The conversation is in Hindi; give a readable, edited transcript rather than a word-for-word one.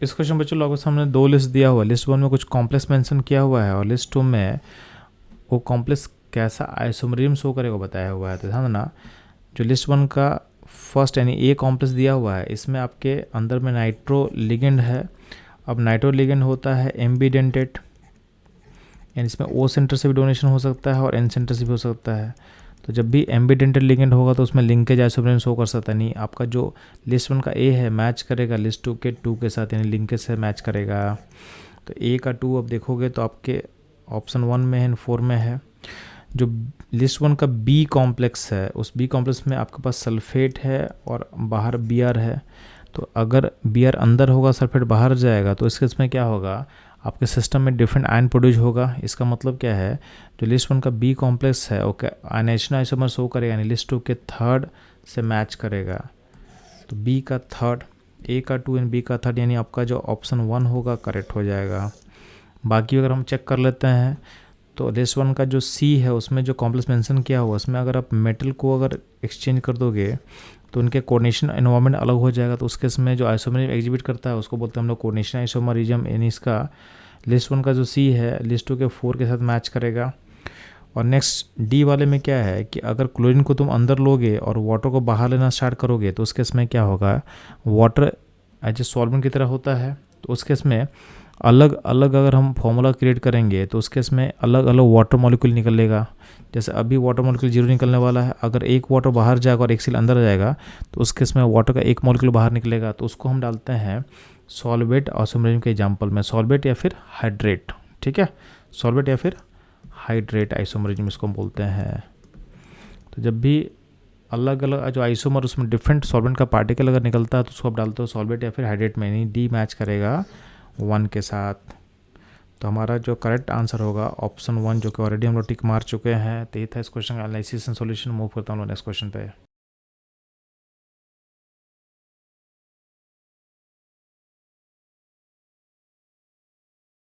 इस क्वेश्चन बच्चों लोगों के सामने दो लिस्ट दिया हुआ है। लिस्ट 1 में कुछ कॉम्प्लेक्स मेंशन किया हुआ है और लिस्ट 2 में वो कॉम्प्लेक्स कैसा आइसोमरिज्म शो करेगा बताया हुआ है। तो ध्यान देना, जो लिस्ट 1 का फर्स्ट यानी ए कॉम्प्लेक्स दिया हुआ है, इसमें आपके अंदर में नाइट्रो लिगेंड है। अब नाइट्रो लिगेंड होता है एम्बीडेंटेड, यानी इसमें ओ सेंटर से भी डोनेशन हो सकता है और एन सेंटर से भी हो सकता है। तो जब भी एम्बीडेंटेड लिगेंड होगा तो उसमें लिंकेज आइसोमरिज्म शो कर सकता है। नहीं, आपका जो लिस्ट 1 का ए है मैच करेगा लिस्ट 2 के 2 के साथ, यानी लिंकेज से मैच करेगा। तो ए का 2 अब देखोगे तो आपके ऑप्शन 1 में है, 4 में है। जो लिस्ट 1 का बी कॉम्प्लेक्स है, उस बी कॉम्प्लेक्स में आपके पास सल्फेट है और बाहर बी आर है। तो अगर बी आर अंदर होगा, सल्फेट बाहर जाएगा, तो इस केस में क्या होगा, आपके सिस्टम में डिफरेंट आयन प्रोड्यूस होगा। इसका मतलब क्या है, जो लिस्ट 1 का बी कॉम्प्लेक्स है ओके आयनेशन आइसोमर शो करेगा, यानी लिस्ट 2 के थर्ड से मैच करेगा। तो बी का थर्ड, ए का 2 एंड बी का थर्ड, यानी आपका जो ऑप्शन 1 होगा करेक्ट हो जाएगा। बाकी अगर हम चेक कर लेते हैं तो लिस्ट 1 का जो सी है उसमें जो कॉम्प्लेक्स मेंशन किया हुआ, उसमें अगर आप मेटल को अगर एक्सचेंज कर दोगे तो उनके कोऑर्डिनेशन एनवायरनमेंट अलग हो जाएगा। तो उसके इसमें जो आइसोमरिज्म एग्जिबिट करता है उसको बोलते हैं हम लोग कोऑर्डिनेशन आइसोमरिज्म। यानी इसका लिस्ट 1 का जो सी है लिस्ट 2 के 4 के साथ मैच करेगा। और नेक्स्ट डी वाले में क्या है कि अगर क्लोरीन को तुम अंदर लोगे और वाटर को बाहर लेना स्टार्ट करोगे तो उस केस में क्या होगा, वाटर एज ए सॉल्वेंट की तरह होता है। तो उस केस में अलग अलग अगर हम फॉर्मूला क्रिएट करेंगे तो उस केस में अलग अलग वाटर मॉलिक्यूल निकलेगा। जैसे अभी वाटर मॉलिक्यूल 0 निकलने वाला है, अगर एक वाटर बाहर जाएगा और एक सील अंदर जाएगा तो उस केस में वाटर का एक मॉलिक्यूल बाहर निकलेगा। तो उसको हम डालते हैं सॉल्वेट आइसोमरिज्म के एग्जांपल में, सॉल्वेट या फिर हाइड्रेट। ठीक है, सॉल्वेट या फिर हाइड्रेट आइसोमरिज्म इसको हम बोलते हैं। तो जब भी अलग अलग जो आइसोमर उसमें डिफरेंट सॉल्वेंट का पार्टिकल अगर निकलता है तो उसको आप डालते हो सॉल्वेट या फिर हाइड्रेट में, यानी डी मैच करेगा 1 के साथ। तो हमारा जो करेक्ट आंसर होगा ऑप्शन 1, जो कि ऑलरेडी हम लोग टिक मार चुके हैं। तो ये था इस क्वेश्चन का एनालिसिस एंड सॉल्यूशन। मूव करता हूँ नेक्स्ट क्वेश्चन पे।